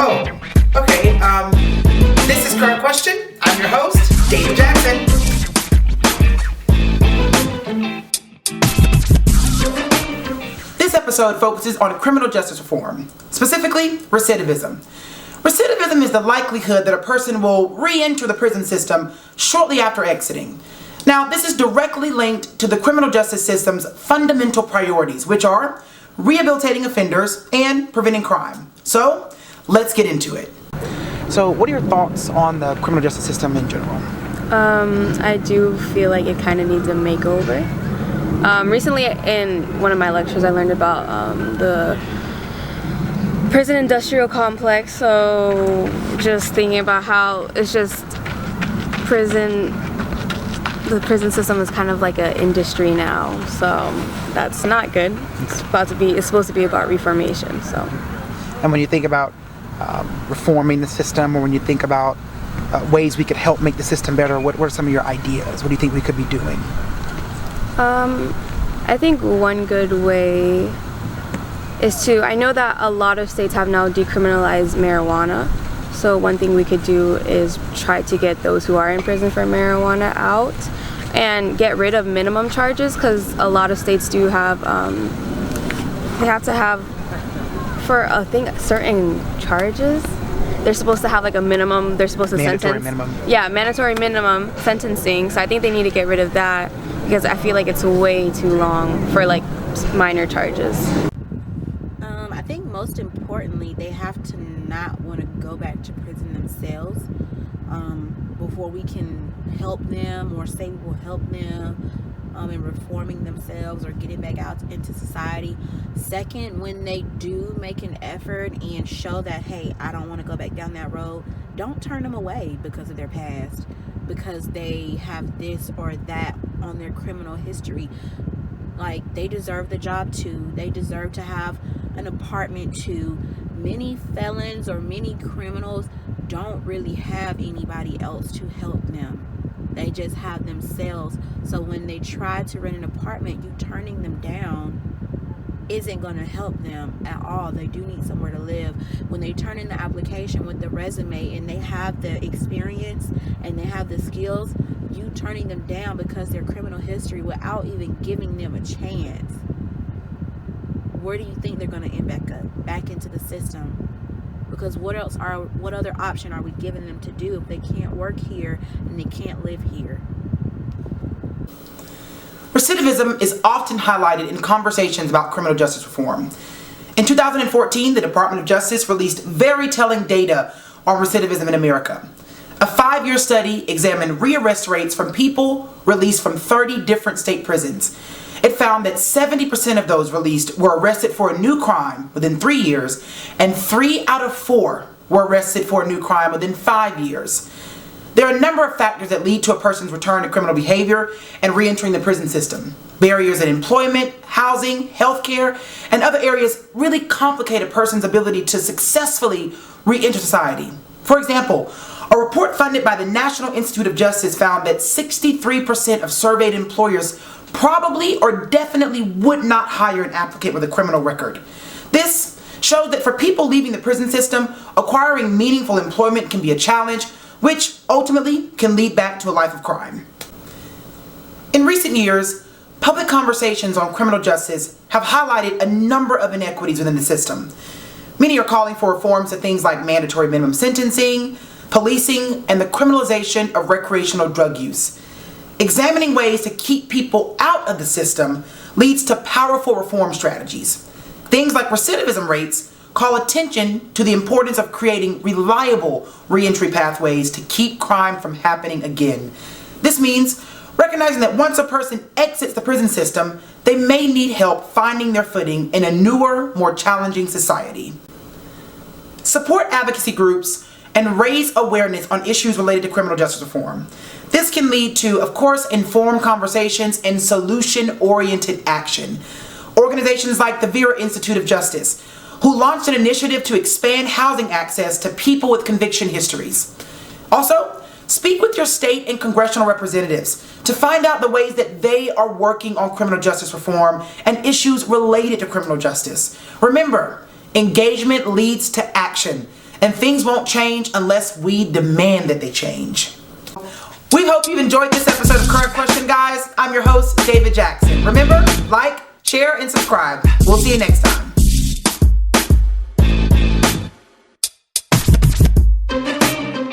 Oh, okay. This is Current Question. I'm your host, David Jackson. This episode focuses on criminal justice reform, specifically recidivism. Recidivism is the likelihood that a person will re-enter the prison system shortly after exiting. Now, this is directly linked to the criminal justice system's fundamental priorities, which are rehabilitating offenders and preventing crime. So, let's get into it. So, what are your thoughts on the criminal justice system in general? I do feel like it kind of needs a makeover. Recently, in one of my lectures, I learned about the prison industrial complex. So, just thinking about how it's just the prison system is kind of like an industry now. So, that's not good. It's supposed to be about reformation. So, and when you think about reforming the system, or when you think about ways we could help make the system better, what are some of your ideas? What do you think we could be doing? I think one good way is I know that a lot of states have now decriminalized marijuana. So one thing we could do is try to get those who are in prison for marijuana out and get rid of minimum charges, because a lot of states do have, they have to have, for I think certain charges, they're supposed to have like a minimum, they're supposed to mandatory sentence. Minimum. Yeah, mandatory minimum sentencing. So I think they need to get rid of that, because I feel like it's way too long for like minor charges. I think most importantly, they have to not want to go back to prison themselves before we can help them or say we will help them in reforming themselves or getting back out into society. Second, when they do make an effort and show that, hey, I don't want to go back down that road, don't turn them away because of their past, because they have this or that on their criminal history. Like, they deserve the job too. They deserve to have an apartment too. Many felons or many criminals don't really have anybody else to help them. They just have themselves. So when they try to rent an apartment, you turning them down isn't going to help them at all. They do need somewhere to live. When they turn in the application with the resume and they have the experience and they have the skills, you turning them down because their criminal history without even giving them a chance. Where do you think they're going to end back into the system? Because what other option are we giving them to do if they can't work here and they can't live here? Recidivism is often highlighted in conversations about criminal justice reform. In 2014, the Department of Justice released very telling data on recidivism in America. A 5-year study examined rearrest rates from people released from 30 different state prisons. It found that 70% of those released were arrested for a new crime within 3 years, and 3 out of 4 were arrested for a new crime within 5 years. There are a number of factors that lead to a person's return to criminal behavior and re-entering the prison system. Barriers in employment, housing, healthcare, and other areas really complicate a person's ability to successfully re-enter society. For example, a report funded by the National Institute of Justice found that 63% of surveyed employers probably or definitely would not hire an applicant with a criminal record. This shows that for people leaving the prison system, acquiring meaningful employment can be a challenge, which ultimately can lead back to a life of crime. In recent years, public conversations on criminal justice have highlighted a number of inequities within the system. Many are calling for reforms to things like mandatory minimum sentencing, policing, and the criminalization of recreational drug use. Examining ways to keep people out of the system leads to powerful reform strategies. Things like recidivism rates call attention to the importance of creating reliable reentry pathways to keep crime from happening again. This means recognizing that once a person exits the prison system, they may need help finding their footing in a newer, more challenging society. Support advocacy groups and raise awareness on issues related to criminal justice reform. This can lead to, of course, informed conversations and solution-oriented action. Organizations like the Vera Institute of Justice, who launched an initiative to expand housing access to people with conviction histories. Also, speak with your state and congressional representatives to find out the ways that they are working on criminal justice reform and issues related to criminal justice. Remember, engagement leads to action, and things won't change unless we demand that they change. We hope you've enjoyed this episode of Current Question, guys. I'm your host, David Jackson. Remember, like, share, and subscribe. We'll see you next time.